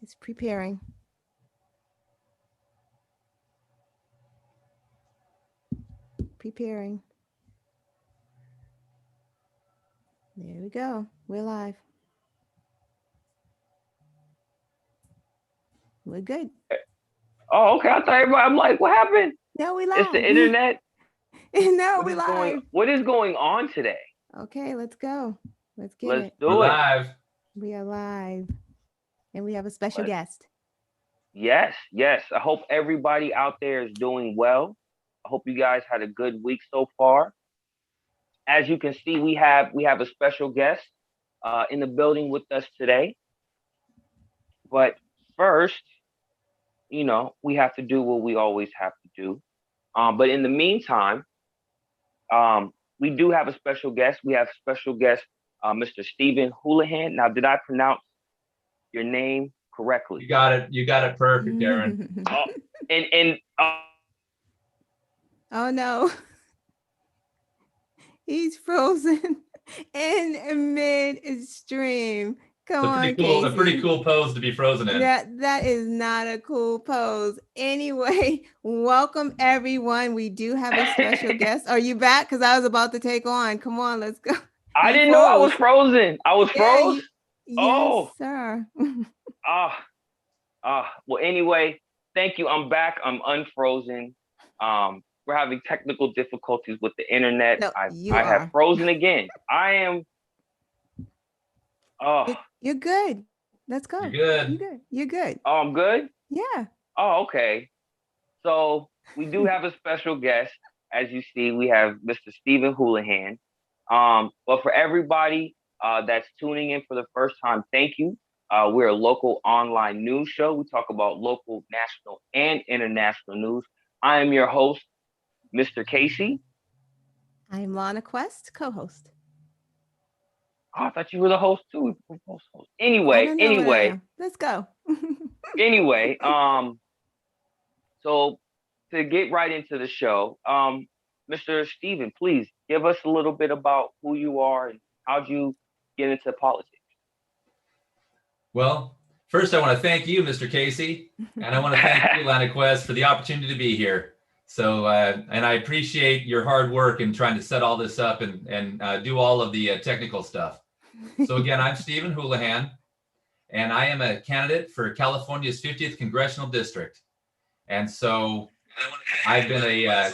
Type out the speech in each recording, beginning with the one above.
It's preparing. Preparing. There we go. We're live. We're good. Oh, okay. I thought everybody. I'm like, what happened? No, we It's the live. internet. No, What we is going? live. What is going on today? Okay, let's go. Let's get Let's it. We're do it. live. We are live. And we have a special Let's. guest. Yes, yes. I hope everybody out there is doing well. I hope you guys had a good week so far. As you can see, we have a special guest in the building with us today. But first, we have to do what we always have to do. But in the meantime, we do have a special guest. We have special guest, Mr. Stephen Houlahan. Now, did I pronounce your name correctly? You got it. You got it perfect, Aaron. Oh, and Oh no. He's frozen in mid-stream. Come on, A pretty Casey. cool pose to be frozen in. That is not a cool pose. Anyway, welcome everyone. We do have a special guest. Are you back? Because I was about to take on. Come on, let's go. I You didn't know I was froze. frozen. I was Yeah, froze. you. Yes, Oh, sir. ah, well, anyway, thank you. I'm back. I'm unfrozen. We're having technical difficulties with the internet. No, I you I have are. frozen again. I am. Oh, You're good. Let's You're go. good. You're good. You're good. oh, I'm good. Yeah. Oh, okay. So we do have a special guest. As you see, we have Mr. Stephen Houlahan. But for everybody that's tuning in for the first time, thank you. We're a local online news show. We talk about local, national, and international news. I am your host, Mr. Casey. I'm Lana Quest, co-host. Oh, I thought you were the host too. We're both hosts. I Anyway, don't know what I anyway, am. Let's go. anyway. So to get right into the show, Mr. Stephen, please give us a little bit about who you are and how'd you get into politics. Well, first I want to thank you, Mr. Casey, and I want to thank you, Lana Quest, for the opportunity to be here. So, and I appreciate your hard work in trying to set all this up and do all of the technical stuff. So again, I'm Stephen Houlahan, and I am a candidate for California's 50th Congressional District. And so I've been a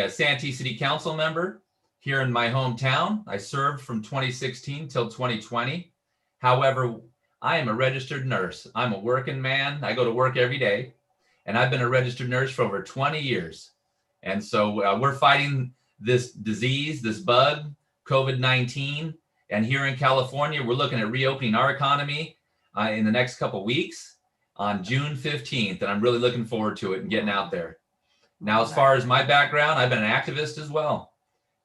Santee City Council member here in my hometown. I served from 2016 till 2020. However, I am a registered nurse. I'm a working man. I go to work every day, and I've been a registered nurse for over 20 years. And so we're fighting this disease, this bug, COVID-19. And here in California, we're looking at reopening our economy in the next couple of weeks on June 15th. And I'm really looking forward to it and getting out there. Now, as far as my background, I've been an activist as well.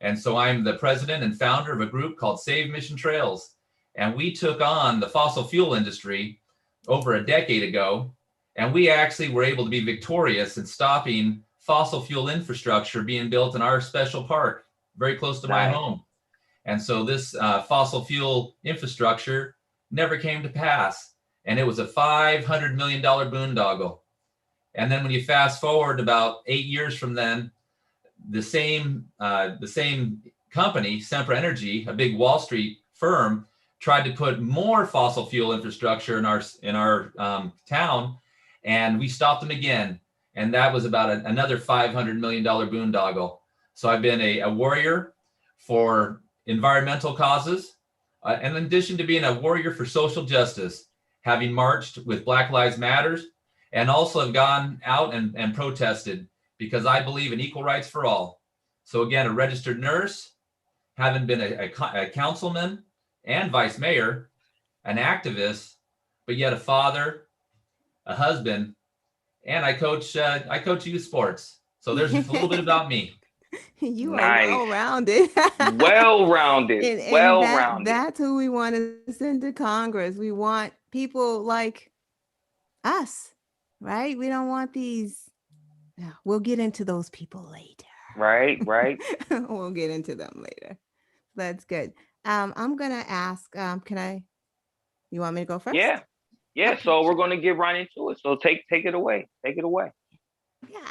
And so I'm the president and founder of a group called Save Mission Trails. And we took on the fossil fuel industry over a decade ago. And we actually were able to be victorious in stopping fossil fuel infrastructure being built in our special park, very close to my home. And so this fossil fuel infrastructure never came to pass. And it was a $500 million boondoggle. And then when you fast forward about 8 years from then, the same company, Sempra Energy, a big Wall Street firm, tried to put more fossil fuel infrastructure in our town, and we stopped them again. And that was about another $500 million boondoggle. So I've been a warrior for environmental causes, and in addition to being a warrior for social justice, having marched with Black Lives Matters, and also have gone out and protested because I believe in equal rights for all. So again, a registered nurse, having been a councilman and vice mayor, an activist, but yet a father, a husband, and I coach youth sports. So there's just a little bit about me. You are Nice. well-rounded. Well-rounded. And Well-rounded. that's who we want to send to Congress. We want people like us, right? We don't want these. We'll get into those people later. Right, right. We'll get into them later. That's good. I'm gonna ask. You want me to go first? Yeah. Yeah, Okay. so we're going to get right into it. So take it away. Take it away. Yeah.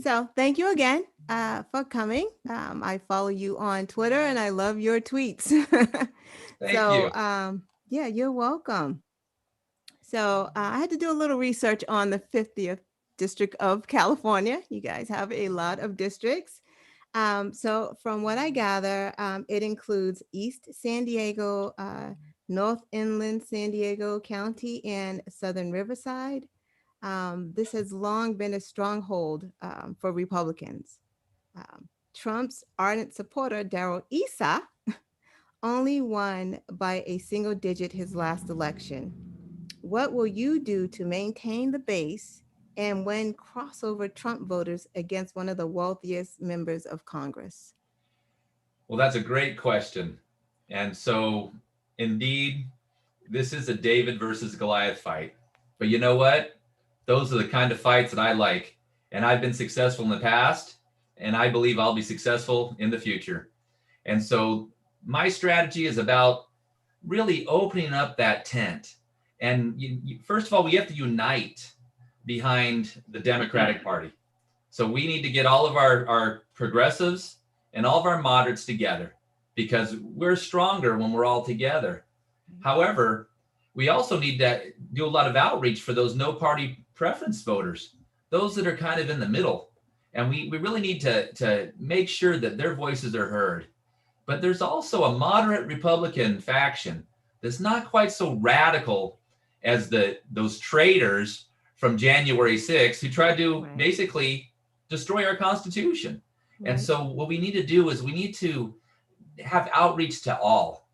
So thank you again for coming. I follow you on Twitter and I love your tweets. Thank So you. yeah, you're welcome. So I had to do a little research on the 50th District of California. You guys have a lot of districts. So from what I gather, it includes East San Diego, North Inland San Diego County, and Southern Riverside. This has long been a stronghold for Republicans. Trump's ardent supporter, Darrell Issa, only won by a single digit his last election. What will you do to maintain the base and win crossover Trump voters against one of the wealthiest members of Congress? Well, that's a great question. And so, indeed, this is a David versus Goliath fight. But you know what? Those are the kind of fights that I like. And I've been successful in the past, and I believe I'll be successful in the future. And so, my strategy is about really opening up that tent. And first of all, we have to unite behind the Democratic Party. So we need to get all of our progressives and all of our moderates together because we're stronger when we're all together. However, we also need to do a lot of outreach for those no party preference voters, those that are kind of in the middle. And we really need to make sure that their voices are heard. But there's also a moderate Republican faction that's not quite so radical as those traitors from January 6th who tried to basically destroy our Constitution. Right. And so what we need to do is we need to have outreach to all.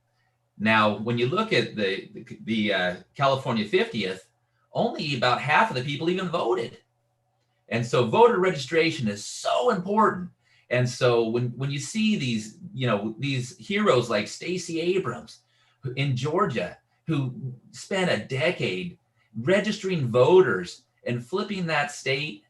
Now, when you look at the California 50th, only about half of the people even voted. And so voter registration is so important. And so when you see these, these heroes like Stacey Abrams in Georgia, who spent a decade registering voters and flipping that state,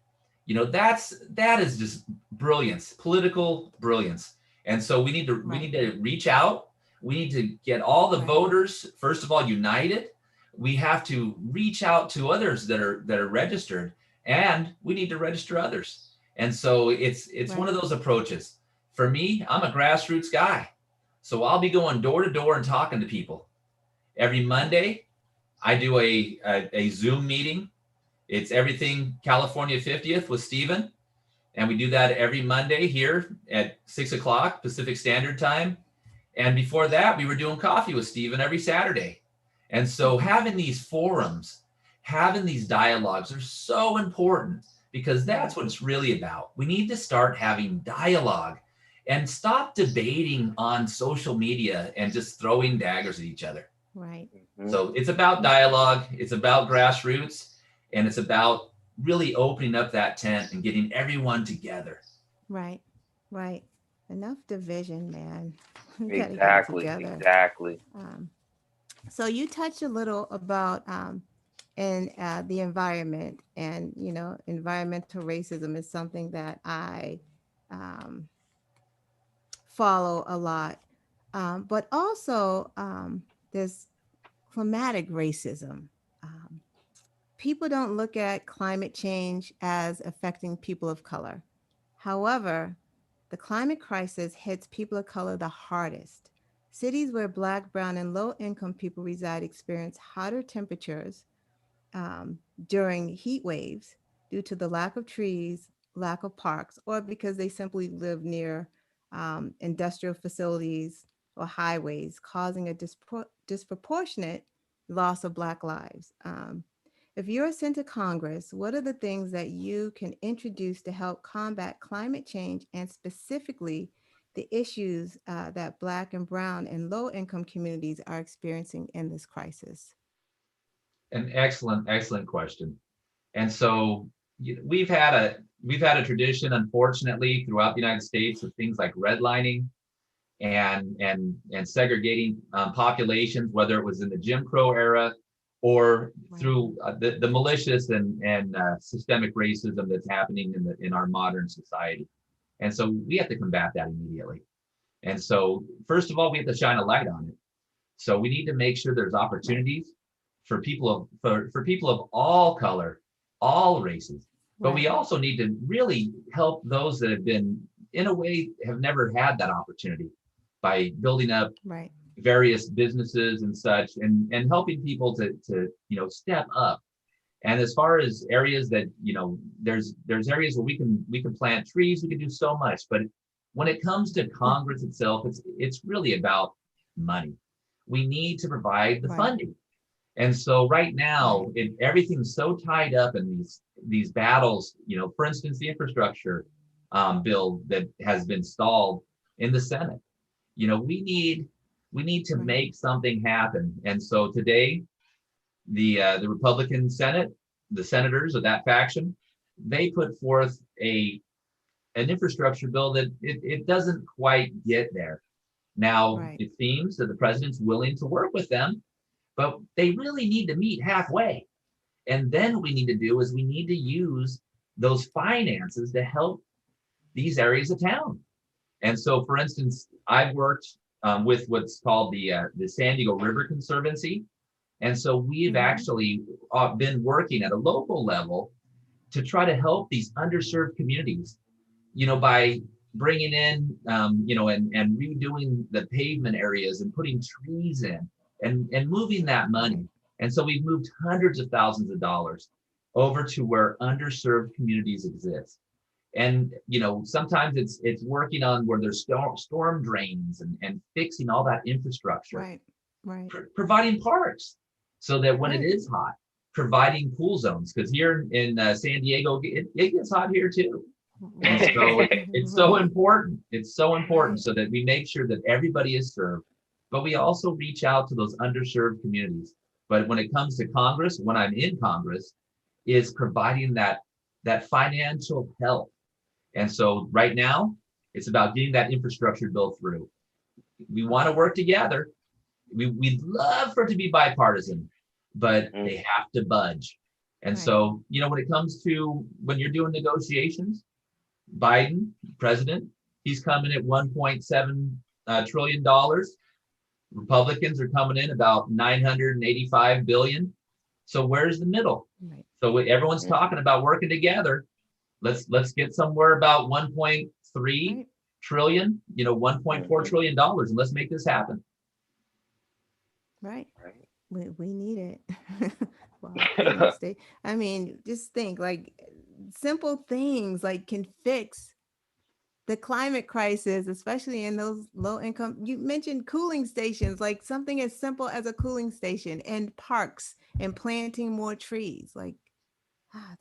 that is just brilliance, political brilliance. And so we need to reach out. We need to get all the voters, first of all, united. We have to reach out to others that are registered, and we need to register others. And so it's one of those approaches. For me, I'm a grassroots guy. So I'll be going door to door and talking to people. Every Monday, I do a Zoom meeting. It's Everything California 50th with Stephen. And we do that every Monday here at 6 o'clock Pacific Standard Time. And before that, we were doing coffee with Stephen every Saturday. And so having these forums, having these dialogues are so important because that's what it's really about. We need to start having dialogue and stop debating on social media and just throwing daggers at each other. Right. So it's about dialogue, it's about grassroots, and it's about really opening up that tent and getting everyone together. Right. Right. Enough division, man. Exactly. So you touched a little about in the environment, and environmental racism is something that I follow a lot, but also there's climatic racism. People don't look at climate change as affecting people of color. However, the climate crisis hits people of color the hardest. Cities where Black, brown, and low-income people reside experience hotter temperatures during heat waves due to the lack of trees, lack of parks, or because they simply live near industrial facilities or highways, causing a disproportionate loss of Black lives. If you're sent to Congress, what are the things that you can introduce to help combat climate change and specifically the issues that Black and brown and low-income communities are experiencing in this crisis? An excellent question. And so we've had a tradition, unfortunately, throughout the United States of things like redlining and segregating populations, whether it was in the Jim Crow era or through the malicious and systemic racism that's happening in our modern society. And so we have to combat that immediately. And so first of all, we have to shine a light on it. So we need to make sure there's opportunities for people of all color, all races. But we also need to really help those that have been, in a way, have never had that opportunity by building up various businesses and such, and helping people to step up. And as far as areas that, there's areas where we can plant trees, we can do so much. But when it comes to Congress itself, it's really about money. We need to provide the funding. And so right now, everything's so tied up in these battles. For instance, the infrastructure bill that has been stalled in the Senate. We need to make something happen. And so today, the Republican Senate, the senators of that faction, they put forth an infrastructure bill that it doesn't quite get there. Now, it seems that the president's willing to work with them, but they really need to meet halfway. And then what we need to do is we need to use those finances to help these areas of town. And so, for instance, I've worked with what's called the San Diego River Conservancy. And so we've actually been working at a local level to try to help these underserved communities, by bringing in, and redoing the pavement areas and putting trees in and moving that money. And so we've moved hundreds of thousands of dollars over to where underserved communities exist. And, sometimes it's working on where there's storm drains and fixing all that infrastructure, providing parks so that when it is hot, providing cool zones, because here in San Diego, it gets hot here too. And so it's so important. It's so important so that we make sure that everybody is served, but we also reach out to those underserved communities. But when it comes to Congress, when I'm in Congress, is providing that financial help. And so right now, it's about getting that infrastructure bill through. We want to work together. We'd love for it to be bipartisan, but they have to budge. And so, when it comes to when you're doing negotiations, Biden, president, he's coming at $1.7 trillion. Republicans are coming in about $985 billion. So where's the middle? So everyone's talking about working together. Let's get somewhere about 1.3 trillion, $1.4 trillion, and let's make this happen. We need it. Wow, I mean, just think like simple things like can fix the climate crisis, especially in those low income. You mentioned cooling stations, like something as simple as a cooling station, and parks and planting more trees. Like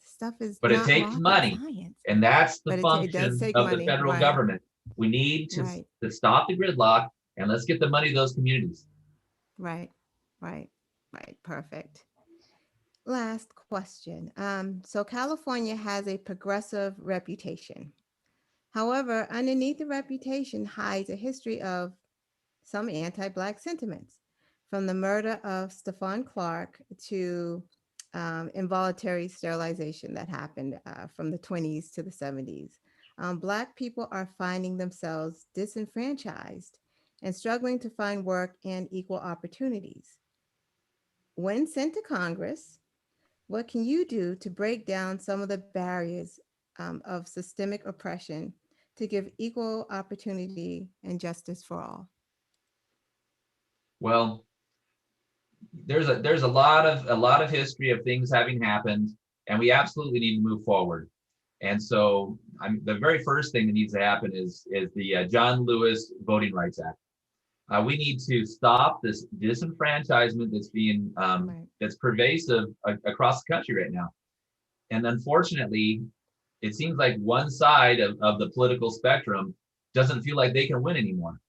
stuff is, but it takes money, and that's the function of the federal government. We need to stop the gridlock, and let's get the money to those communities. Right. Perfect. Last question. So California has a progressive reputation. However, underneath the reputation hides a history of some anti-Black sentiments, from the murder of Stephon Clark to involuntary sterilization that happened from the 20s to the 70s. Black people are finding themselves disenfranchised and struggling to find work and equal opportunities. When sent to Congress, what can you do to break down some of the barriers of systemic oppression to give equal opportunity and justice for all? Well, there's a lot of history of things having happened, and we absolutely need to move forward. And so the very first thing that needs to happen is the John Lewis Voting Rights Act. We need to stop this disenfranchisement that's being that's pervasive across the country right now. And unfortunately, it seems like one side of the political spectrum doesn't feel like they can win anymore.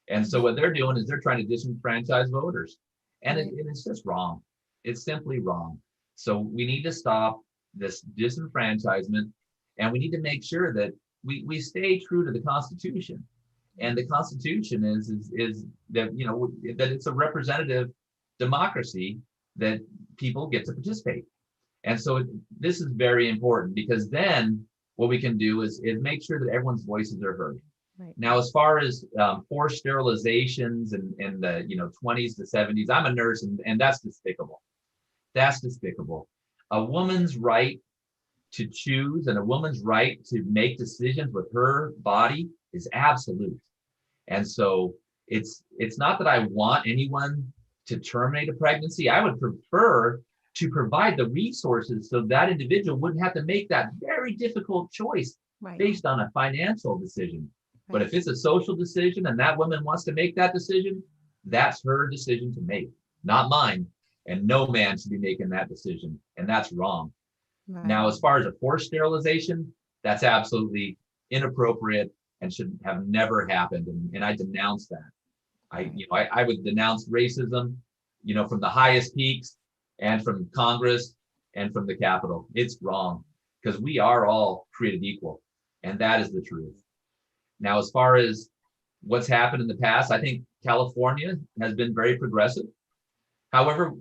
And so what they're doing is they're trying to disenfranchise voters. And it's just wrong. It's simply wrong. So we need to stop this disenfranchisement, and we need to make sure that we stay true to the Constitution. And the Constitution is that, that it's a representative democracy that people get to participate. And so this is very important, because then what we can do is make sure that everyone's voices are heard. Now, as far as forced sterilizations in the 20s to 70s, I'm a nurse, and that's despicable. That's despicable. A woman's right to choose and a woman's right to make decisions with her body is absolute. And so it's not that I want anyone to terminate a pregnancy. I would prefer to provide the resources so that individual wouldn't have to make that very difficult choice Right. based on a financial decision. But Right. if it's a social decision and that woman wants to make that decision, that's her decision to make, not mine. And no man should be making that decision. And that's wrong. Right. Now, as far as a forced sterilization, that's absolutely inappropriate and should have never happened. And I denounce that. I would denounce racism, from the highest peaks and from Congress and from the Capitol. It's wrong because we are all created equal. And that is the truth. Now, as far as what's happened in the past, I think California has been very progressive. However,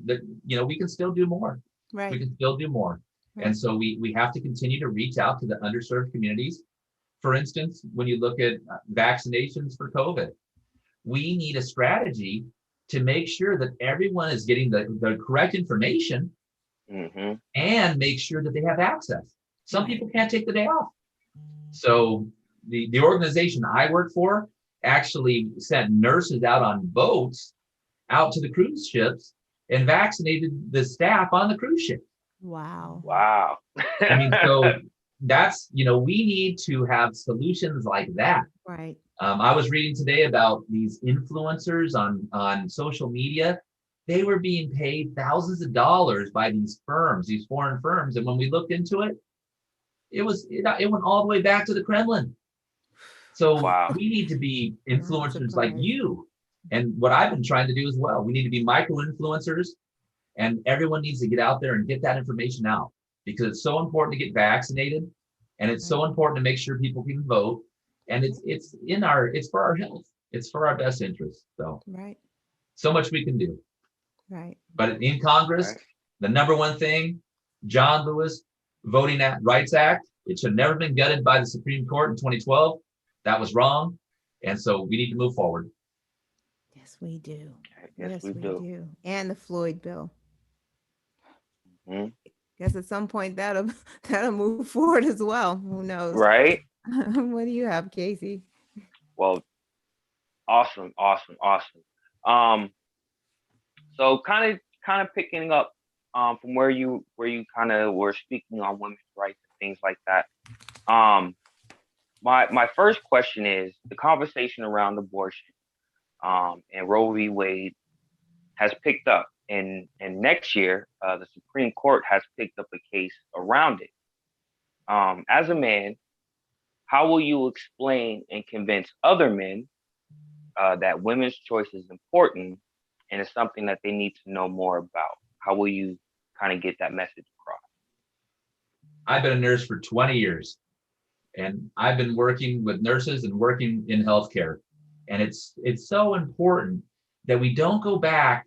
we can still do more. Right. We can still do more. Right. And so we have to continue to reach out to the underserved communities. For instance, when you look at vaccinations for COVID, we need a strategy to make sure that everyone is getting the correct information and make sure that they have access. Some people can't take the day off. So the organization I work for actually sent nurses out on boats out to the cruise ships and vaccinated the staff on the cruise ship. Wow. Wow. I mean, so that's, we need to have solutions like that. Right. I was reading today about these influencers on social media. They were being paid thousands of dollars by these firms, these foreign firms. And when we looked into it, it went all the way back to the Kremlin. So Wow. we need to be influencers like you. And what I've been trying to do as well, we need to be micro influencers, and everyone needs to get out there and get that information out because it's so important to get vaccinated, and it's so important to make sure people can vote, and it's for our health, it's for our best interest. So much we can do. Right. But in Congress, the number one thing, John Lewis Voting Rights Act, it should have never been gutted by the Supreme Court in 2012. That was wrong, and so we need to move forward. Yes, we do. Yes, we do. And the Floyd bill. Mm-hmm. Guess at some point that'll move forward as well. Who knows? Right. What do you have, Casey? Well, awesome. So kind of picking up from where you kind of were speaking on women's rights and things like that. My first question is the conversation around abortion and Roe v. Wade has picked up, and next year the Supreme Court has picked up a case around it. As a man, how will you explain and convince other men that women's choice is important and it's something that they need to know more about? How will you kind of get that message across? I've been a nurse for 20 years, and I've been working with nurses and working in healthcare. And it's so important that we don't go back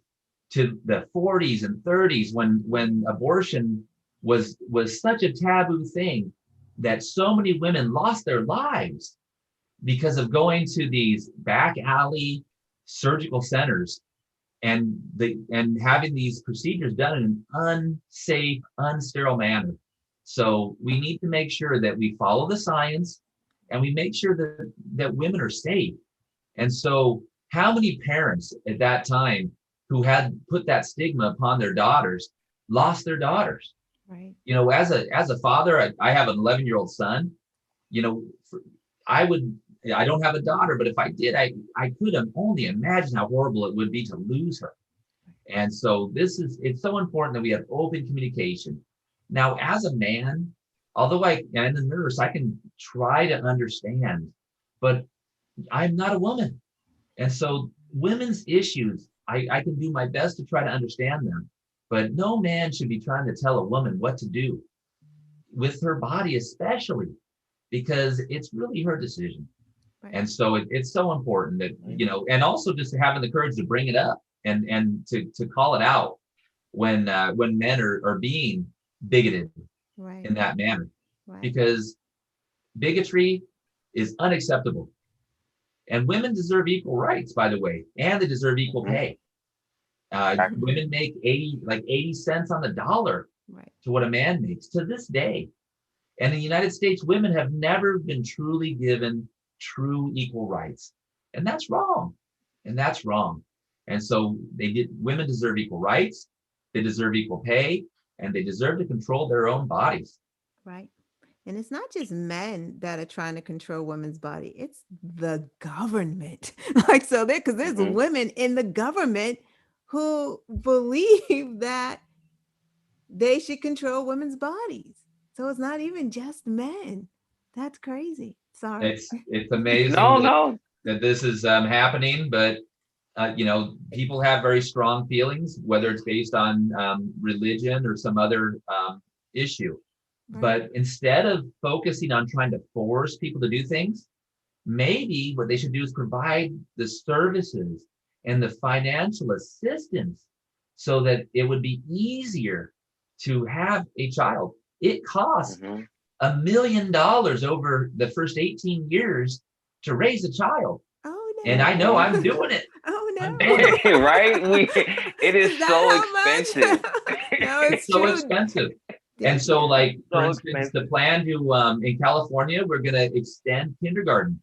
to the 40s and 30s when abortion was such a taboo thing that so many women lost their lives because of going to these back alley surgical centers and having these procedures done in an unsafe, unsterile manner. So we need to make sure that we follow the science and we make sure that women are safe. And so how many parents at that time who had put that stigma upon their daughters lost their daughters? Right. As a father, I have an 11-year-old son. I don't have a daughter, but if I did, I could only imagine how horrible it would be to lose her. And so it's so important that we have open communication. Now, as a man, although I'm a nurse, I can try to understand, but I'm not a woman. And so women's issues, I can do my best to try to understand them, but no man should be trying to tell a woman what to do with her body, especially because it's really her decision. Right. And so it's so important that, and also just having the courage to bring it up and to call it out when men are being bigoted in that manner, because bigotry is unacceptable. And women deserve equal rights, by the way, and they deserve equal pay. Women make 80 cents on the dollar Right. to what a man makes to this day. And in the United States, women have never been truly given true equal rights. And that's wrong. And that's wrong. And so women deserve equal rights, they deserve equal pay, and they deserve to control their own bodies. Right. And it's not just men that are trying to control women's body, it's the government. Like, so there, because there's Mhm. women in the government who believe that they should control women's bodies. So it's not even just men. That's crazy. Sorry. It's amazing No. that this is happening, but people have very strong feelings, whether it's based on religion or some other issue. Right. But instead of focusing on trying to force people to do things, maybe what they should do is provide the services and the financial assistance so that it would be easier to have a child. It costs Mhm. $1 million over the first 18 years to raise a child. Oh no. And I know I'm doing it. Oh I'm no. doing it. Right? It is that so how much? expensive. No, It's it's so true. expensive. Yeah, And so, yeah. like, for So instance, the expensive. plan to in California, we're going to extend kindergarten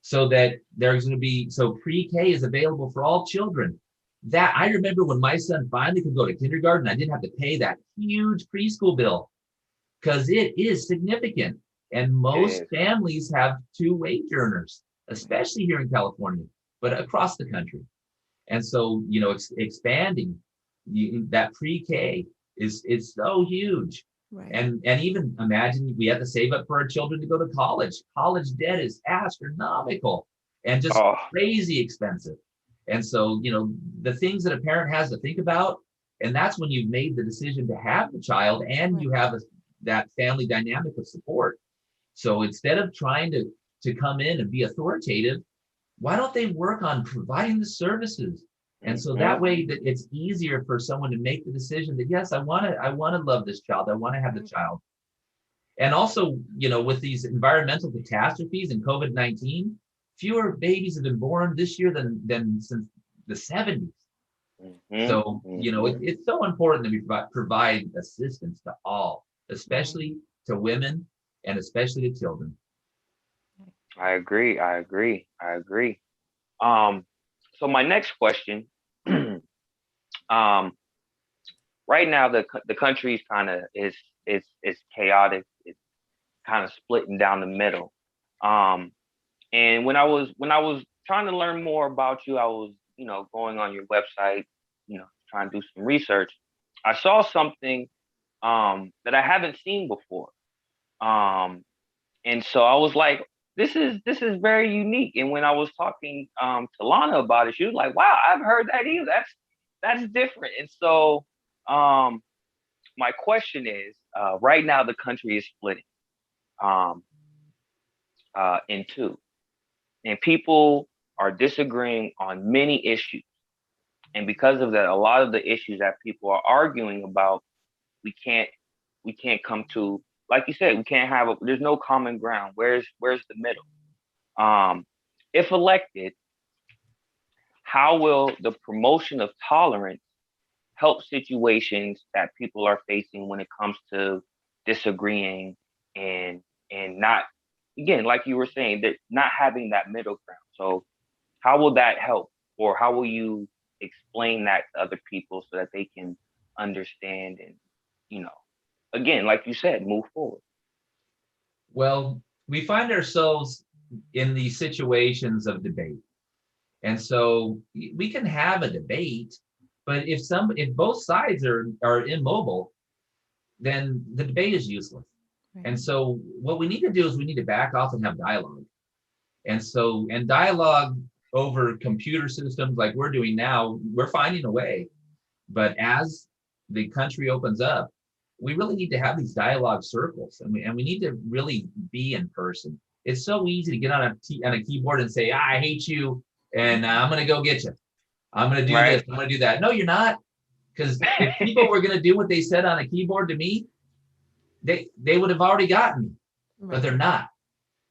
so that there's going to be, so pre-K is available for all children. That I remember when my son finally could go to kindergarten, I didn't have to pay that huge preschool bill because it is significant. And most is. families have two wage earners, especially here in California, but across the country. And so, expanding that pre-K is so huge. Right. And even imagine we have to save up for our children to go to college. College debt is astronomical and just Oh, crazy expensive. And so, the things that a parent has to think about, and that's when you've made the decision to have the child and Right. you have that family dynamic of support. So instead of trying to come in and be authoritative, why don't they work on providing the services? And so that way that it's easier for someone to make the decision that, yes, I want to love this child. I want to have the child. And also, with these environmental catastrophes and COVID-19, fewer babies have been born this year than since the 70s. So, it's so important that we provide assistance to all, especially to women and especially to children. I agree. So my next question, right now the country's kind of is chaotic. It's kind of splitting down the middle. And when I was trying to learn more about you, I was going on your website, trying to do some research. I saw something that I haven't seen before. And so I was like, this is very unique. And when I was talking to Lana about it, she was like, wow, I've heard that either. That's different. And so um my question is, right now the country is splitting um in two. And people are disagreeing on many issues. And because of that, a lot of the issues that people are arguing about, we can't come to, like you said, we can't have there's no common ground. Where's the middle? Um, if elected, how will the promotion of tolerance help situations that people are facing when it comes to disagreeing and not, again, like you were saying, that not having that middle ground. So how will that help, or how will you explain that to other people so that they can understand and, you know, again, like you said, move forward? Well, we find ourselves in these situations of debate. And so we can have a debate, but if both sides are immobile, then the debate is useless. Right. And so what we need to do is we need to back off and have dialogue. And dialogue over computer systems like we're doing now, we're finding a way. But as the country opens up, we really need to have these dialogue circles, and we need to really be in person. It's so easy to get on a keyboard and say, I hate you, and I'm going to go get you. I'm going to do Right. this. I'm going to do that. No, you're not. Because if people were going to do what they said on a keyboard to me, they would have already gotten me, but they're not.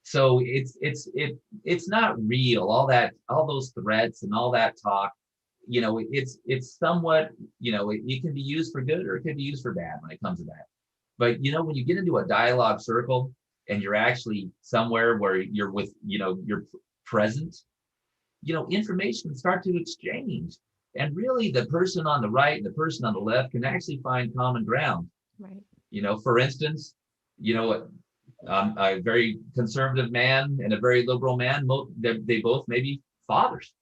So it's not real. All those threats and all that talk, it's somewhat, it can be used for good or it can be used for bad when it comes to that. But when you get into a dialogue circle and you're actually somewhere where you're with, you're present, information can start to exchange. And really the person on the right and the person on the left can actually find common ground. Right. For instance, a very conservative man and a very liberal man, they both may be fathers.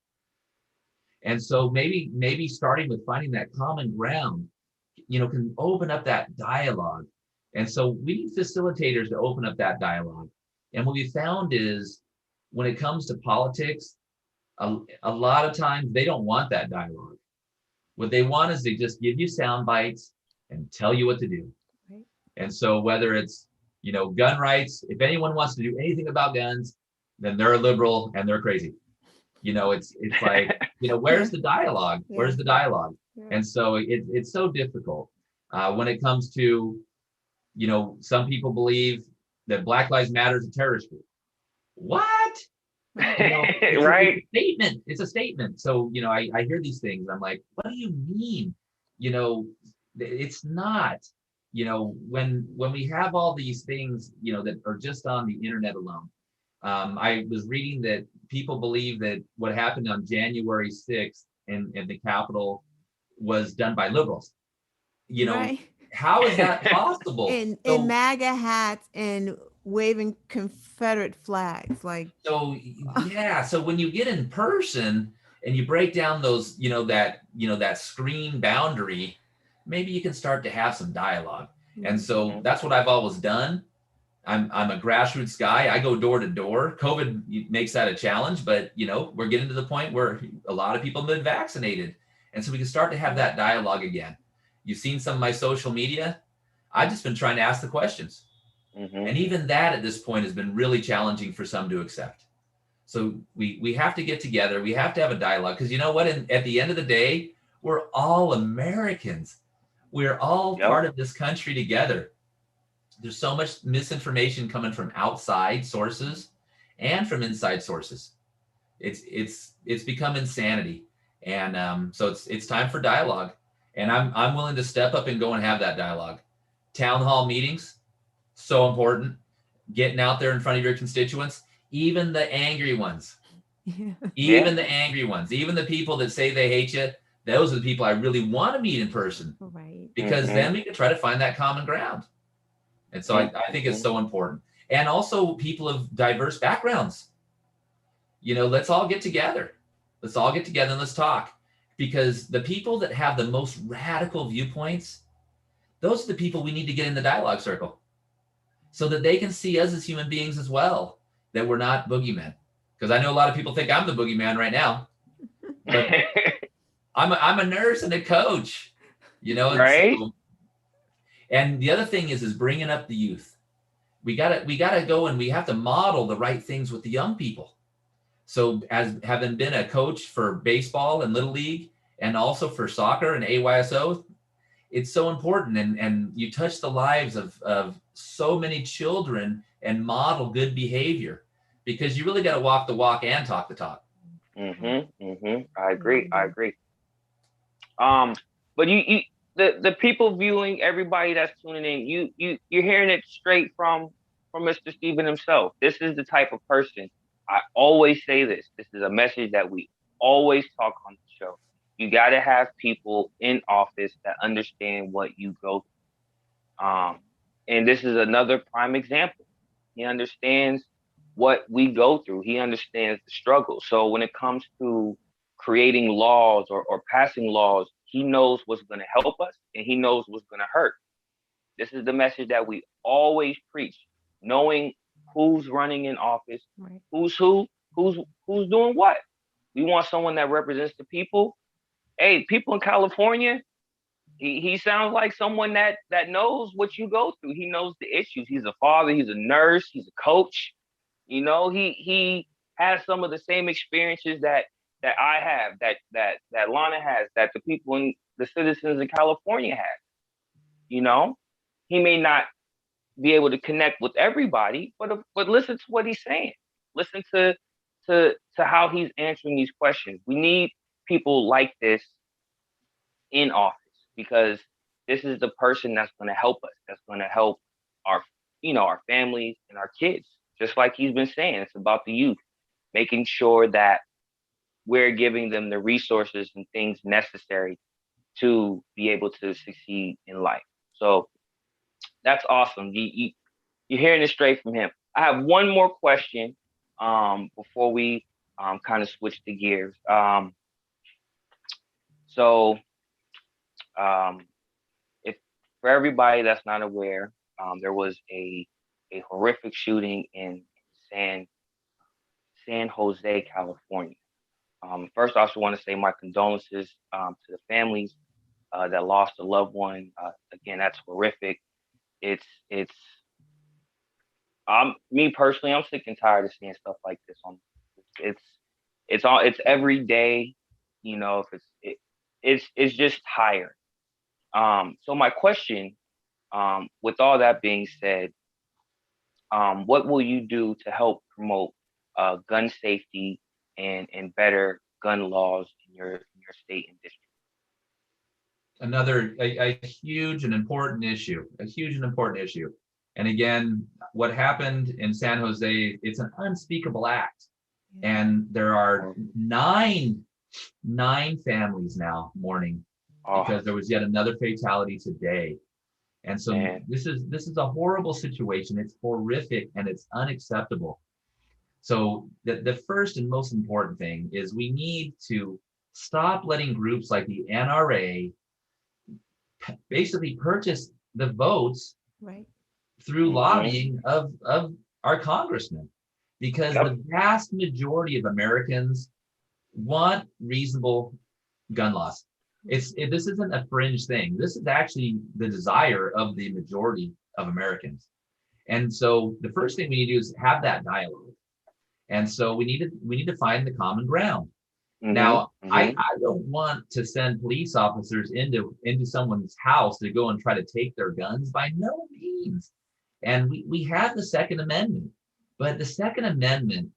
And so maybe starting with finding that common ground, can open up that dialogue. And so we need facilitators to open up that dialogue. And what we found is when it comes to politics, a lot of times they don't want that dialogue. What they want is they just give you sound bites and tell you what to do. Right. And so whether it's, gun rights, if anyone wants to do anything about guns, then they're a liberal and they're crazy. It's like, where's the dialogue? Yeah. Where's the dialogue? Yeah. And so it's so difficult when it comes to, some people believe that Black Lives Matter is a terrorist group. What? Right. It's a statement. So, I hear these things. I'm like, what do you mean? It's not, when we have all these things, that are just on the internet alone. I was reading that people believe that what happened on January 6th in the Capitol was done by liberals. Right. How is that possible? In MAGA hats and waving Confederate flags, like. So yeah. So when you get in person and you break down those, that screen boundary, maybe you can start to have some dialogue. And so that's what I've always done. I'm a grassroots guy. I go door to door. COVID makes that a challenge, but we're getting to the point where a lot of people have been vaccinated. And so we can start to have that dialogue again. You've seen some of my social media. I've just been trying to ask the questions. And even that at this point has been really challenging for some to accept. So we have to get together. We have to have a dialogue because you know what? At the end of the day, we're all Americans. We're all part of this country together. There's so much misinformation coming from outside sources and from inside sources. It's become insanity. And so it's time for dialogue. And I'm willing to step up and go and have that dialogue. Town hall meetings, so important. Getting out there in front of your constituents, even the angry ones. Even the angry ones, even the people that say they hate you, those are the people I really want to meet in person. Right. Because then we can try to find that common ground. And so I think it's so important. And also people of diverse backgrounds. Let's all get together. Let's all get together and let's talk. Because the people that have the most radical viewpoints, those are the people we need to get in the dialogue circle so that they can see us as human beings as well, that we're not boogeymen. Because I know a lot of people think I'm the boogeyman right now. But I'm a nurse and a coach, Right. And the other thing is bringing up the youth. We gotta go and we have to model the right things with the young people. So as having been a coach for baseball and Little League and also for soccer and AYSO, it's so important. And you touch the lives of so many children and model good behavior because you really got to walk the walk and talk the talk. I agree. But the people viewing, everybody that's tuning in, you're hearing it straight from Mr. Stephen himself. This is the type of person. I always say this. This is a message that we always talk on the show. You got to have people in office that understand what you go through. And this is another prime example. He understands what we go through. He understands the struggle. So when it comes to creating laws or passing laws, he knows what's going to help us and he knows what's going to hurt. This is the message that we always preach, knowing who's running in office, Right. who's doing what. We want someone that represents the people. Hey, people in California, he sounds like someone that knows what you go through. He knows the issues. He's a father, he's a nurse, he's a coach. He has some of the same experiences that I have, that Lana has, that the people in the citizens in California have. He may not be able to connect with everybody, but listen to what he's saying. Listen to how he's answering these questions. We need people like this in office, because this is the person that's going to help us, that's going to help our, our families and our kids. Just like he's been saying, it's about the youth, making sure that we're giving them the resources and things necessary to be able to succeed in life. So that's awesome. You're hearing it straight from him. I have one more question before we kind of switch the gears. So if for everybody that's not aware, there was a horrific shooting in San Jose, California. First, I also want to say my condolences to the families that lost a loved one. Again, that's horrific. It's me personally, I'm sick and tired of seeing stuff like this on. It's every day, if it's just tired. So my question, with all that being said, what will you do to help promote gun safety and better gun laws in your state and district? Another a huge and important issue, And again, what happened in San Jose, it's an unspeakable act. And there are nine families now mourning because there was yet another fatality today. And so this is a horrible situation. It's horrific and it's unacceptable. So the first and most important thing is we need to stop letting groups like the NRA basically purchase the votes through lobbying of our congressmen, because the vast majority of Americans want reasonable gun laws. This isn't a fringe thing. This is actually the desire of the majority of Americans. And so the first thing we need to do is have that dialogue. And so we need to find the common ground. Now, I don't want to send police officers into someone's house to go and try to take their guns, by no means. And we have the Second Amendment, but the Second Amendment,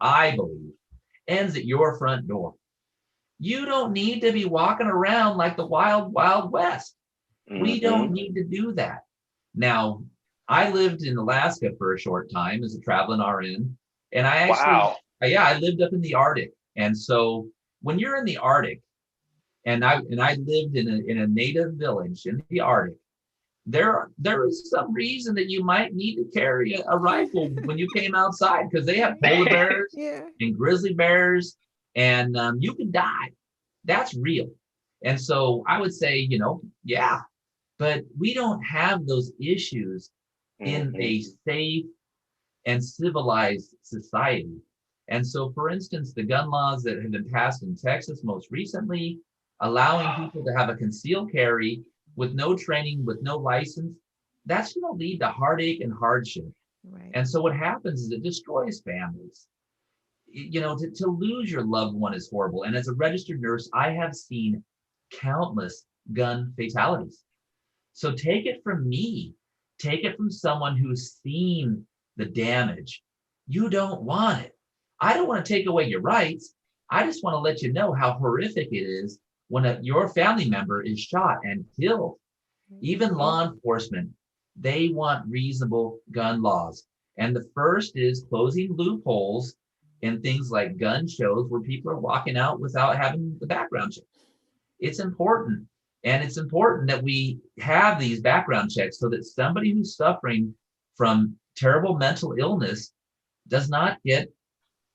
I believe, ends at your front door. You don't need to be walking around like the wild, wild west. We don't need to do that. Now, I lived in Alaska for a short time as a traveling RN, and I actually, I lived up in the Arctic. And so when you're in the Arctic, and I lived in a native village in the Arctic, there is some reason that you might need to carry a rifle when you came outside, because they have polar bears and grizzly bears, and you can die. That's real. And so I would say, but we don't have those issues in a safe and civilized society. And so, for instance, the gun laws that have been passed in Texas most recently, allowing people to have a concealed carry with no training, with no license, that's going to lead to heartache and hardship. And so what happens is it destroys families. To lose your loved one is horrible. And as a registered nurse, I have seen countless gun fatalities. So take it from me. Take it from someone who's seen the damage. You don't want it. I don't want to take away your rights. I just want to let you know how horrific it is when your family member is shot and killed. Even law enforcement, they want reasonable gun laws. And the first is closing loopholes in things like gun shows where people are walking out without having the background check. It's important. And it's important that we have these background checks so that somebody who's suffering from terrible mental illness does not get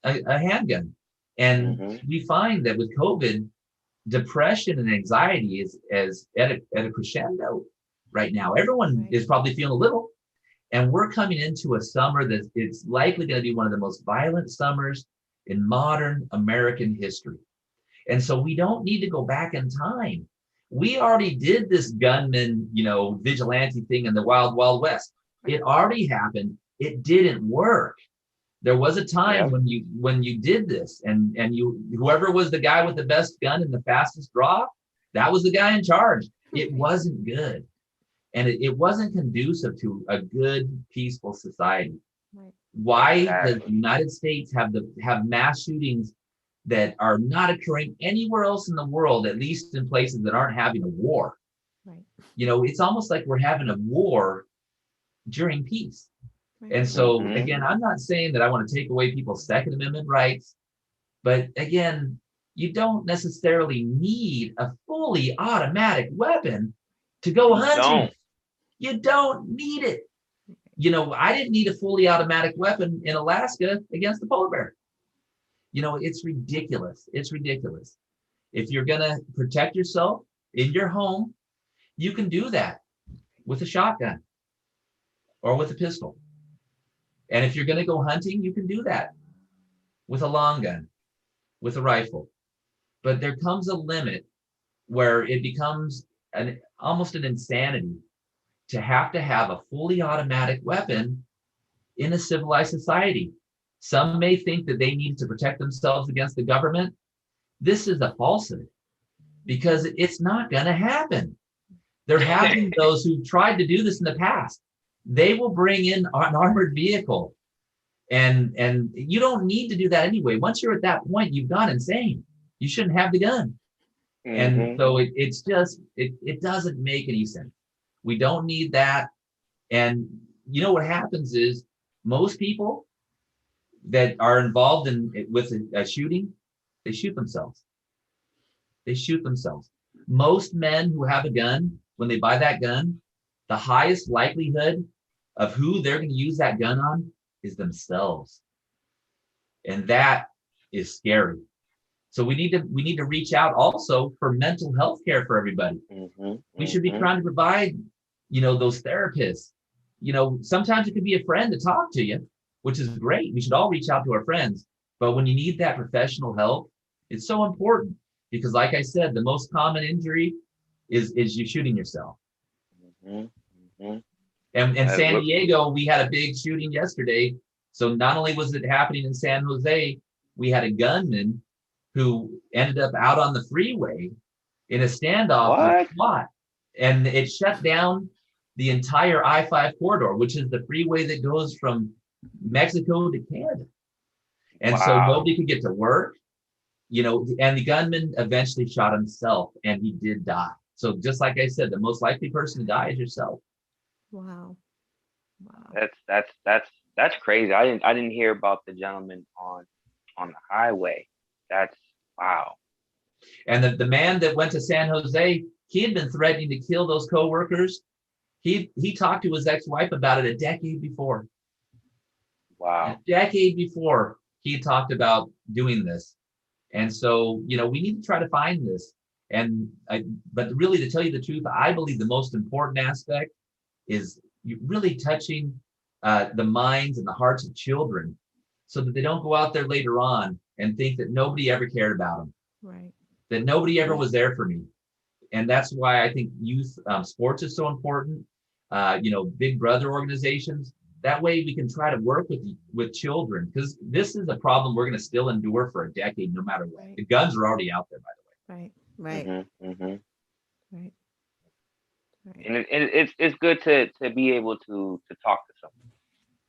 a handgun. And we find that with COVID, depression and anxiety is at a crescendo right now. Everyone is probably feeling a little, and we're coming into a summer that it's likely going to be one of the most violent summers in modern American history. And so we don't need to go back in time. We already did this gunman, vigilante thing in the wild, wild west. It already happened. It didn't work. There was a time when you did this, and whoever was the guy with the best gun and the fastest draw, that was the guy in charge. It wasn't good, and it wasn't conducive to a good, peaceful society. Why does the United States have mass shootings that are not occurring anywhere else in the world, at least in places that aren't having a war. Right. You know, it's almost like we're having a war during peace. And so, again, I'm not saying that I want to take away people's Second Amendment rights, but again, you don't necessarily need a fully automatic weapon to go hunting. You don't need it. You know, I didn't need a fully automatic weapon in Alaska against the polar bear. You know, it's ridiculous. It's ridiculous. If you're going to protect yourself in your home, you can do that with a shotgun or with a pistol. And if you're going to go hunting, you can do that with a long gun, with a rifle. But there comes a limit where it becomes almost an insanity to have a fully automatic weapon in a civilized society. Some may think that they need to protect themselves against the government. This is a falsehood because it's not going to happen. There have been those who tried to do this in the past. They will bring in an armored vehicle, and you don't need to do that anyway. Once you're at that point, you've gone insane. You shouldn't have the gun. And so it's just, it doesn't make any sense. We don't need that. And you know what happens is most people that are involved with a shooting, they shoot themselves. They shoot themselves. Most men who have a gun, when they buy that gun, the highest likelihood of who they're going to use that gun on is themselves. And that is scary. So we need to reach out also for mental health care for everybody. We should be trying to provide, you know, those therapists. You know, sometimes it could be a friend to talk to you, which is great. We should all reach out to our friends. But when you need that professional help, it's so important because, like I said, the most common injury is you shooting yourself. And in San Diego, we had a big shooting yesterday. So not only was it happening in San Jose, we had a gunman who ended up out on the freeway in a standoff with SWAT. And it shut down the entire I-5 corridor, which is the freeway that goes from Mexico to Canada. And so nobody could get to work, you know, and the gunman eventually shot himself and he did die. So just like I said, the most likely person to die is yourself. Wow. That's crazy. I didn't hear about the gentleman on the highway. That's wow. And the man that went to San Jose, he had been threatening to kill those coworkers. He talked to his ex-wife about it a decade before. Wow. A decade before he talked about doing this. And so, you know, we need to try to find this. But really, to tell you the truth, I believe the most important aspect is really touching the minds and the hearts of children so that they don't go out there later on and think that nobody ever cared about them. Right. That nobody ever was there for me. And that's why I think youth sports is so important. You know, Big Brother organizations. That way we can try to work with children, because this is a problem we're going to still endure for a decade, no matter what. Right. The guns are already out there, by the way. Right. Right. And it's good to be able to talk to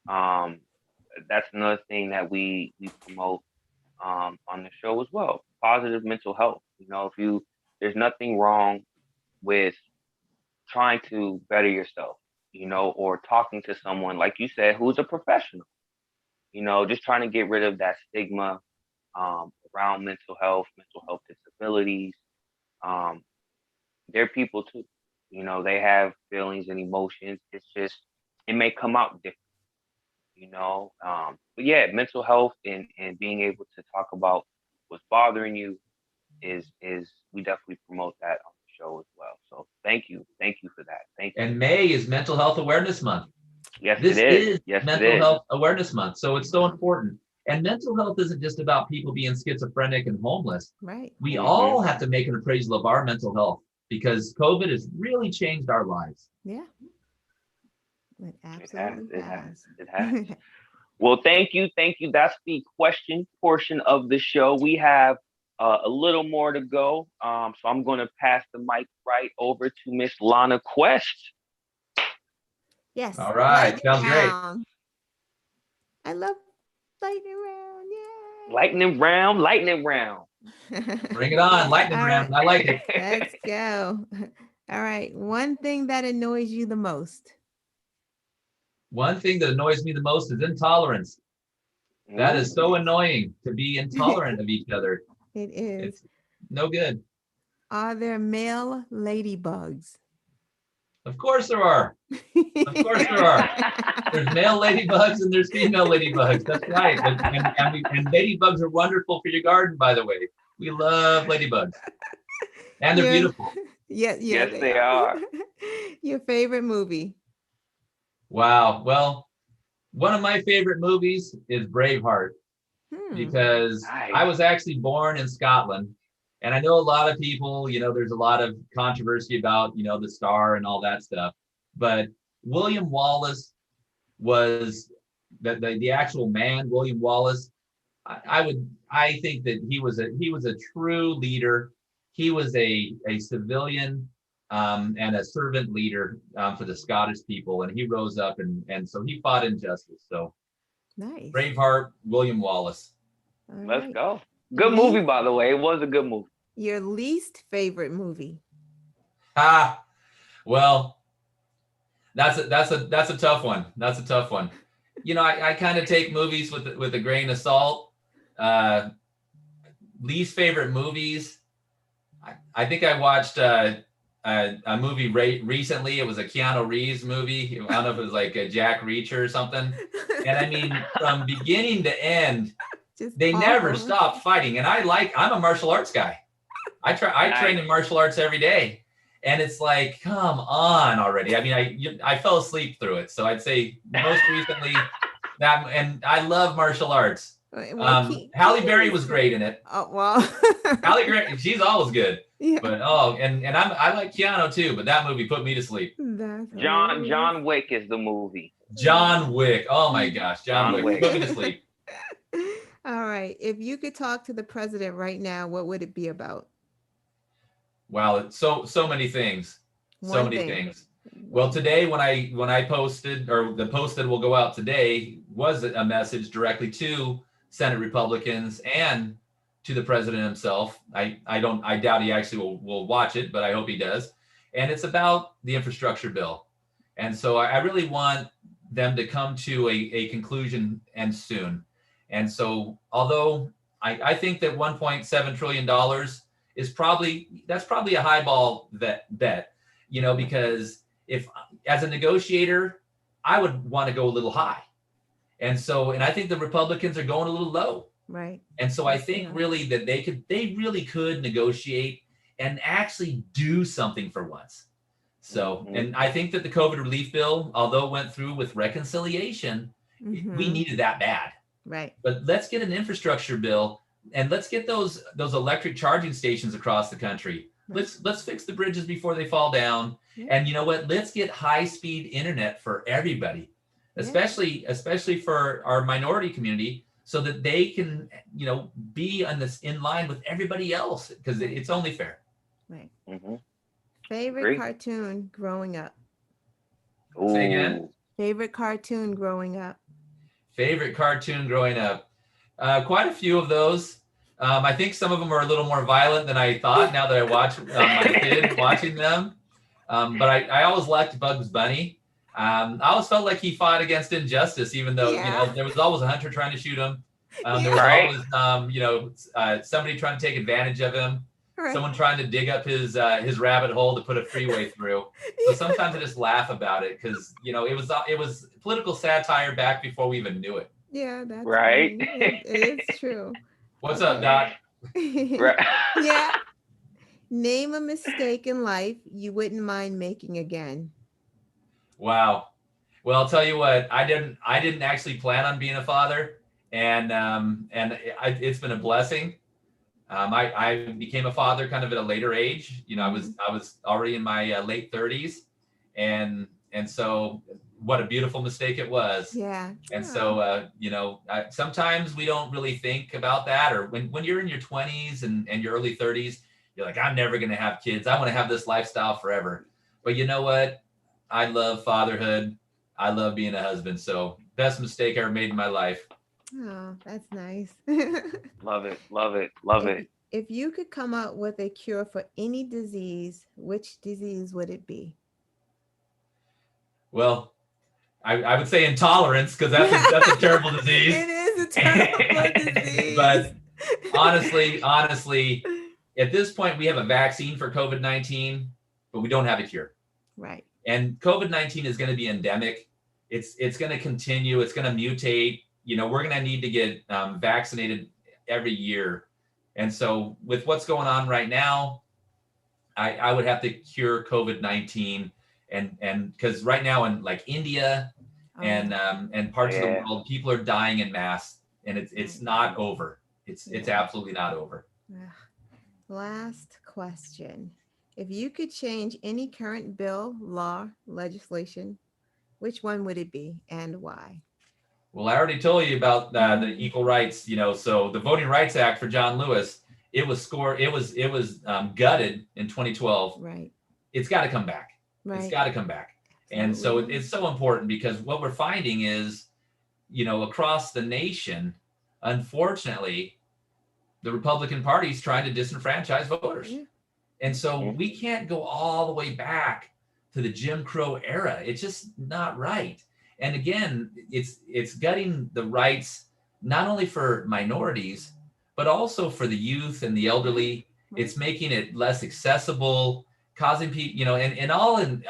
someone. That's another thing that we promote on the show as well. Positive mental health. You know, there's nothing wrong with trying to better yourself, you know, or talking to someone, like you said, who's a professional, you know, just trying to get rid of that stigma around mental health disabilities. They're people too, you know, they have feelings and emotions. It's just, it may come out different, you know. But yeah, mental health and being able to talk about what's bothering you is we definitely promote that on the show as well. So thank you for that. Thank you. And May is Mental Health Awareness Month. Yes, this it is. Mental Health Awareness Month. So it's so important. And mental health isn't just about people being schizophrenic and homeless. Right. We all have to make an appraisal of our mental health, because COVID has really changed our lives. Yeah. It absolutely has. It has. Well, thank you. That's the question portion of the show. We have a little more to go. So I'm going to pass the mic right over to Miss Lana Quest. Yes. All right. Sounds great. I love lightning round. Lightning round, lightning round. Bring it on, lightning All right, round. I like it. let's go. All right. One thing that annoys you the most. One thing that annoys me the most is intolerance. That is so annoying to be intolerant of each other. It is. It's no good. Are there male ladybugs? Of course there are. Of course there are. There's male ladybugs and there's female ladybugs. That's right. And ladybugs are wonderful for your garden, by the way. We love ladybugs. And they're beautiful. Yeah, Yes, they are. Your favorite movie? Wow. Well, one of my favorite movies is Braveheart because Nice. I was actually born in Scotland. And I know a lot of people, there's a lot of controversy about, the star and all that stuff. But William Wallace was the actual man, William Wallace. I think that he was a true leader. He was a civilian and a servant leader for the Scottish people, and he rose up and so he fought injustice. So Nice. Braveheart, William Wallace. All Let's right. go. Good movie, by the way. It was a good movie. Your least favorite movie? Well, that's a tough one. That's a tough one. I kind of take movies with a grain of salt. Least favorite movies. I think I watched a movie recently. It was a Keanu Reeves movie. I don't know if it was like a Jack Reacher or something. And I mean, from beginning to end, they never stopped fighting. And I'm a martial arts guy. I train in martial arts every day. And it's like, come on already. I mean, I fell asleep through it. So I'd say most recently that, and I love martial arts. Halle Berry was great in it. Oh, well. Halle Berry, she's always good. Yeah. But and I like Keanu too, but that movie put me to sleep. John Wick is the movie. John Wick. Oh my gosh, John Wick put me to sleep. All right. If you could talk to the president right now, what would it be about? Wow, it's so many things. So many things. Well, today when I posted, or the post that will go out today, was a message directly to Senate Republicans and to the president himself. I doubt he actually will watch it, but I hope he does. And it's about the infrastructure bill. And so I really want them to come to a conclusion and soon. And so although I think that $1.7 trillion is probably a highball bet, because if as a negotiator, I would want to go a little high. And I think the Republicans are going a little low. Right. And so I think really that they really could negotiate and actually do something for once. So, and I think that the COVID relief bill, although it went through with reconciliation, we needed that bad. Right. But let's get an infrastructure bill and let's get those electric charging stations across the country. Right. Let's fix the bridges before they fall down. Yeah. And you know what? Let's get high-speed internet for everybody, especially for our minority community, so that they can, be in line with everybody else, because it's only fair. Right. Favorite cartoon growing up? Ooh. Say again? Favorite cartoon growing up? Favorite cartoon growing up? Quite a few of those. I think some of them are a little more violent than I thought now that I watch my kid watching them. But I always liked Bugs Bunny. I always felt like he fought against injustice, even though there was always a hunter trying to shoot him. There was always somebody trying to take advantage of him. Right. Someone trying to dig up his rabbit hole to put a freeway through. So sometimes I just laugh about it because it was political satire back before we even knew it. Yeah, that's right. It is true. What's up, Doc? Right. Yeah. Name a mistake in life you wouldn't mind making again. Wow. Well, I'll tell you what. I didn't actually plan on being a father, and it's been a blessing. I became a father kind of at a later age. I was already in my late 30s, and so what a beautiful mistake it was. Yeah. And so sometimes we don't really think about that, or when you're in your 20s and your early 30s, you're like, I'm never going to have kids. I want to have this lifestyle forever. But you know what? I love fatherhood. I love being a husband. So best mistake I ever made in my life. Oh, that's nice. Love it, love it, love if it. if you could come up with a cure for any disease, which disease would it be? Well, I would say intolerance because that's a terrible disease. It is a terrible disease. But honestly, at this point, we have a vaccine for COVID-19, but we don't have a cure. Right. And COVID-19 is going to be endemic. It's going to continue. It's going to mutate. We're going to need to get vaccinated every year. And so with what's going on right now, I would have to cure COVID-19. And because right now in like India and parts of the world, people are dying in mass, and it's not over. It's absolutely not over. Last question. If you could change any current bill, law, legislation, which one would it be and why? Well, I already told you about the equal rights, so the Voting Rights Act for John Lewis, it was gutted in 2012. Right. It's got to come back. Right. It's got to come back. Absolutely. And so it's so important because what we're finding is, across the nation, unfortunately, the Republican Party is trying to disenfranchise voters. Yeah. And so we can't go all the way back to the Jim Crow era. It's just not right. And again, it's gutting the rights, not only for minorities, but also for the youth and the elderly. Right. It's making it less accessible, causing people, and all in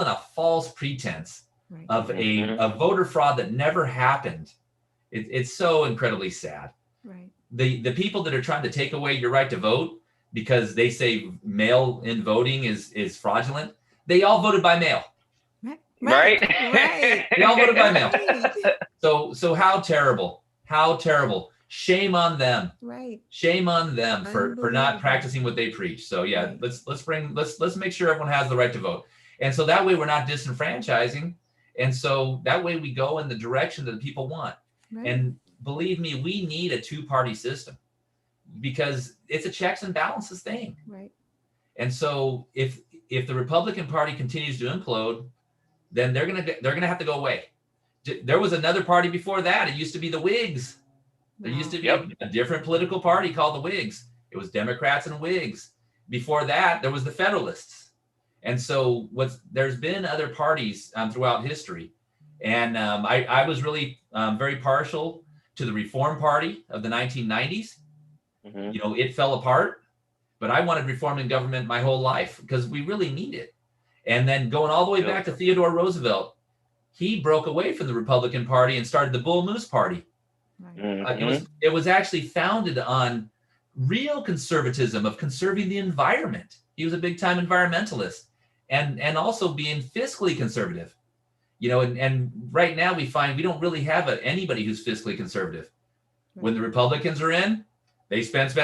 a false pretense of a voter fraud that never happened. It's so incredibly sad. Right. The people that are trying to take away your right to vote because they say mail-in voting is fraudulent, they all voted by mail. Right. They all voted by mail. So how terrible. Shame on them. Right. Shame on them for not practicing what they preach. So yeah, let's make sure everyone has the right to vote. And so that way we're not disenfranchising. And so that way we go in the direction that the people want. Right. And believe me, we need a two-party system because it's a checks and balances thing. Right. And so if the Republican Party continues to implode, then they're gonna have to go away. There was another party before that. It used to be the Whigs. There used to be a different political party called the Whigs. It was Democrats and Whigs. Before that, there was the Federalists. And so there's been other parties throughout history. And I was really very partial to the Reform Party of the 1990s. Mm-hmm. It fell apart, but I wanted reform in government my whole life because we really need it. And then going all the way back to Theodore Roosevelt, he broke away from the Republican Party and started the Bull Moose Party. Right. It was actually founded on real conservatism of conserving the environment. He was a big time environmentalist and also being fiscally conservative. And right now we find we don't really have anybody who's fiscally conservative. Right. When the Republicans are in, they spend.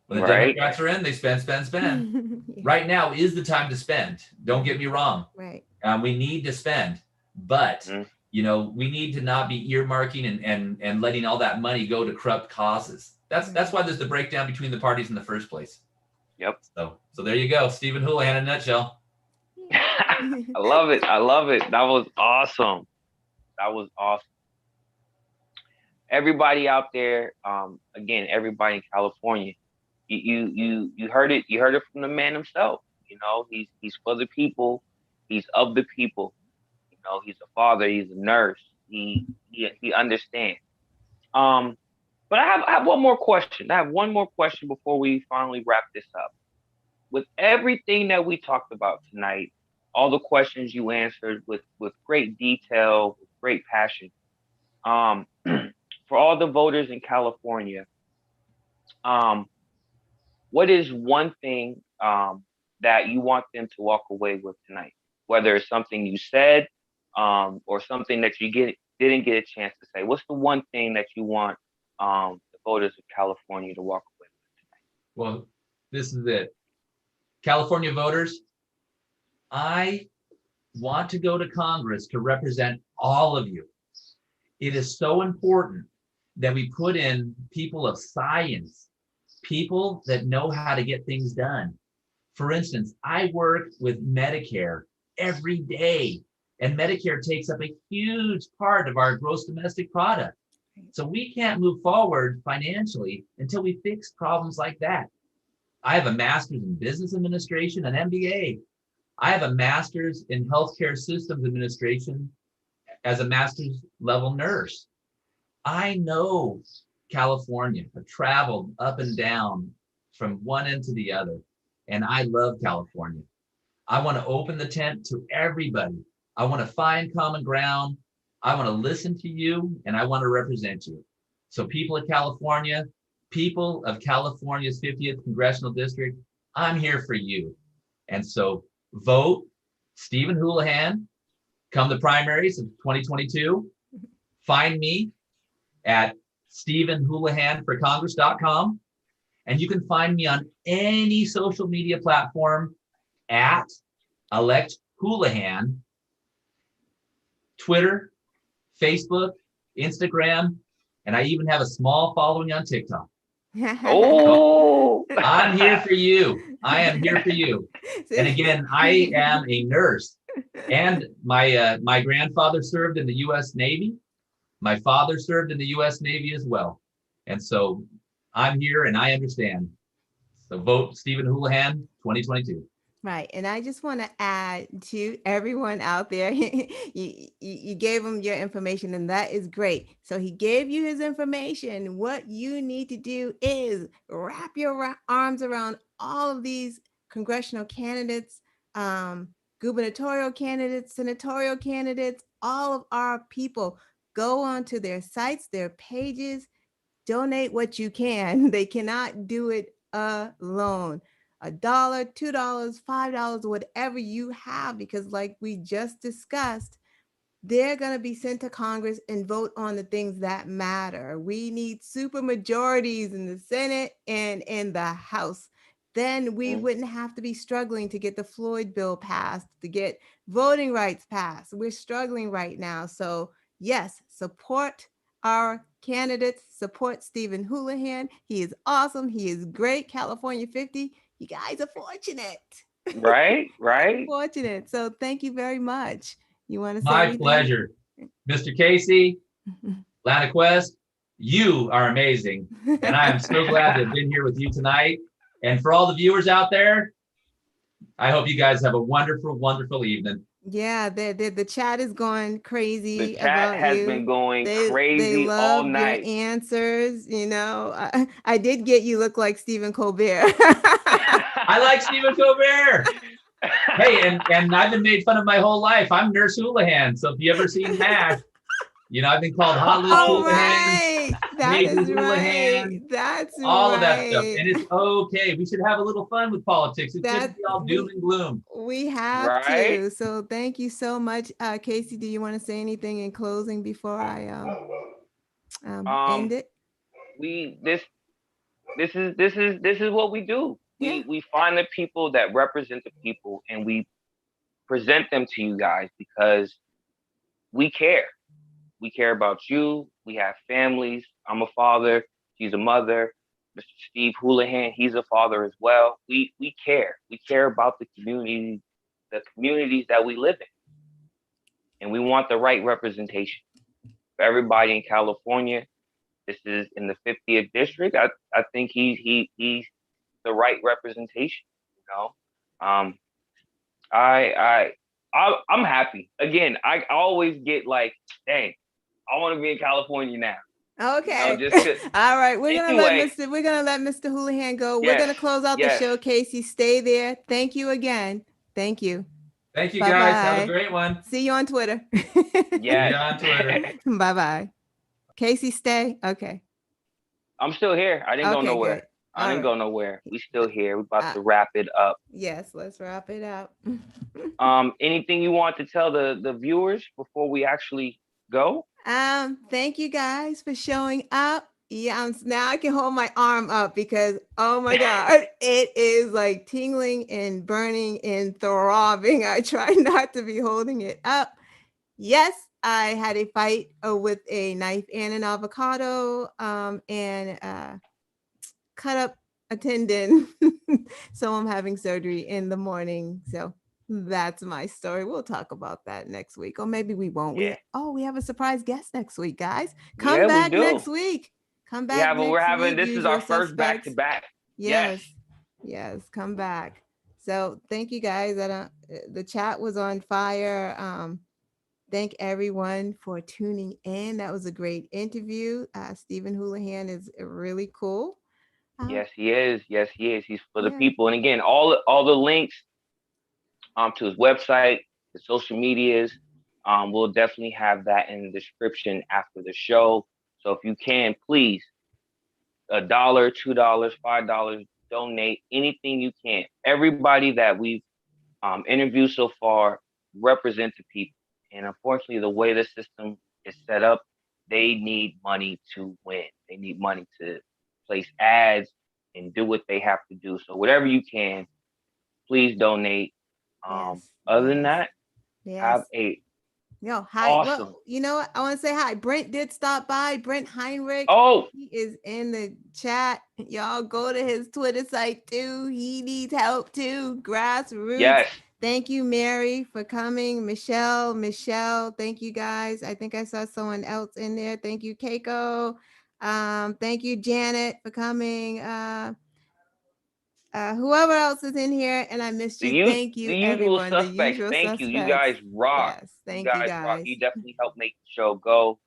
When the Democrats are in, they spend. Yeah. Right now is the time to spend. Don't get me wrong. Right. We need to spend, but we need to not be earmarking and letting all that money go to corrupt causes. That's why there's the breakdown between the parties in the first place. Yep. So there you go, Stephen Houlahan in a nutshell. I love it. That was awesome. Everybody out there, again, everybody in California, you heard it. You heard it from the man himself. He's for the people. He's of the people. He's a father. He's a nurse. He understands. But I have one more question. I have one more question before we finally wrap this up. With everything that we talked about tonight, all the questions you answered with great detail, with great passion, for all the voters in California, what is one thing that you want them to walk away with tonight? Whether it's something you said or something that you didn't get a chance to say. What's the one thing that you want the voters of California to walk away with tonight? Well, this is it. California voters, I want to go to Congress to represent all of you. It is so important that we put in people of science, people that know how to get things done. For instance, I work with Medicare every day, and Medicare takes up a huge part of our gross domestic product. So we can't move forward financially until we fix problems like that. I have a master's in business administration, an MBA. I have a master's in healthcare systems administration as a master's level nurse. I know California. I've traveled up and down from one end to the other, and I love California. I want to open the tent to everybody. I want to find common ground. I want to listen to you, and I want to represent you. So people of California's 50th Congressional District, I'm here for you. And so vote Stephen Houlahan. Come the primaries of 2022. Find me at StephenHoulahanForCongress.com. And you can find me on any social media platform at Elect Houlahan, Twitter, Facebook, Instagram, and I even have a small following on TikTok. Oh, I'm here for you. I am here for you. And again, I am a nurse, and my grandfather served in the U.S. Navy. My father served in the U.S. Navy as well. And so I'm here and I understand. So vote Stephen Houlahan 2022. Right. And I just want to add to everyone out there, you gave him your information, and that is great. So he gave you his information. What you need to do is wrap your arms around all of these congressional candidates, gubernatorial candidates, senatorial candidates, all of our people. Go onto their sites, their pages, donate what you can. They cannot do it alone. $1, $2, $5, whatever you have, because like we just discussed, they're going to be sent to Congress and vote on the things that matter. We need super majorities in the Senate and in the House. Then we wouldn't have to be struggling to get the Floyd bill passed, to get voting rights passed. We're struggling right now. So yes, support our candidates, support Stephen Houlahan. He is awesome. He is great. California 50. You guys are fortunate. right, right. Fortunate. So thank you very much. You want to say My anything? pleasure. Mr. Casey, Atlanta Quest, you are amazing. And I am so glad to have been here with you tonight. And for all the viewers out there, I hope you guys have a wonderful, wonderful evening. Yeah, the chat is going crazy The chat about has you. been going They crazy all love your night. answers. You know, I did get you look like Stephen Colbert. I like Stephen Colbert. Hey, and I've been made fun of my whole life. I'm Nurse Houlahan. So if you ever seen MASH, you know, I've been called Hot Lips All Houlahan, right, that Major is right. Houlahan, That's all right. of that stuff. And it's okay. We should have a little fun with politics. It shouldn't be all doom and gloom. We have Right? to. So thank you so much. Casey, do you want to say anything in closing before I end it? This is what we do. Yeah. We find the people that represent the people and we present them to you guys because we care. We care about you. We have families. I'm a father. She's a mother. Mr. Steve Houlahan, he's a father as well. We care. We care about the communities that we live in. And we want the right representation. For everybody in California, this is in the 50th district. I think he's the right representation, you know. I'm happy. Again, I always get like, dang, I want to be in California now. Okay. You know, All right. We're gonna let Mr. Houlahan go. We're Yes, gonna close out the yes. show. Casey, stay there. Thank you again. Thank you. Thank you, Bye-bye. guys. Have a great one. See you on Twitter. Yes. See you on Twitter. Bye-bye. Casey, stay. Okay. I'm still here. I didn't go nowhere. Good. I didn't go nowhere. We still here. We're about to wrap it up. Yes, let's wrap it up. Anything you want to tell the viewers before we actually go? Thank you guys for showing up. Yeah, now I can hold my arm up because oh my god, it is like tingling and burning and throbbing. I try not to be holding it up. Yes, I had a fight with a knife and an avocado and cut up a tendon. So I'm having surgery in the morning. So That's my story. We'll talk about that next week, or maybe we won't. Yeah. We have a surprise guest next week, guys. Come Yeah, we back do. next week. Come We back have we're next having week. this is our Usual first back to suspects. back. Yes. Yes, yes. Come back. So thank you guys. The chat was on fire. Thank everyone for tuning in. That was a great interview. Stephen Houlahan is really cool. Yes, he is. Yes, he is. He's for the Yeah. people. And again, all the links to his website, his social medias, we'll definitely have that in the description after the show. So if you can, please, $1, $2, $5, donate anything you can. Everybody that we've interviewed so far represent the people. And unfortunately, the way the system is set up, they need money to win. They need money to place ads and do what they have to do. So whatever you can, please donate. Yes. Other than Yes. that, have Yes. a Yo, hi. Well, awesome. you know what? I want to say hi. Brent did stop by. Brent Heinrich. Oh, He is in the chat. Y'all go to his Twitter site too. He needs help too. Grassroots. yes. Thank you, Mary, for coming. Michelle, thank you guys. I think I saw someone else in there. Thank you, Keiko. Thank you, Janet, for coming. Whoever else is in here, and I missed you. Thank The you, usual everyone. The suspects. usual Thank you. You suspects. guys rock. Yes, You thank you guys rock. guys. You definitely helped make the show go.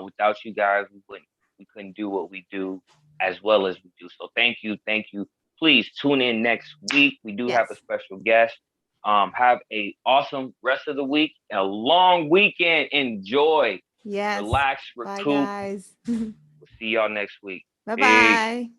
Without you guys, we couldn't do what we do as well as we do. So thank you, thank you. Please tune in next week. We do have a Yes. special guest. Have a awesome rest of the week and a long weekend. Enjoy, Yes. relax, Bye, recoup. guys. We'll see y'all next week. Bye Peace. bye.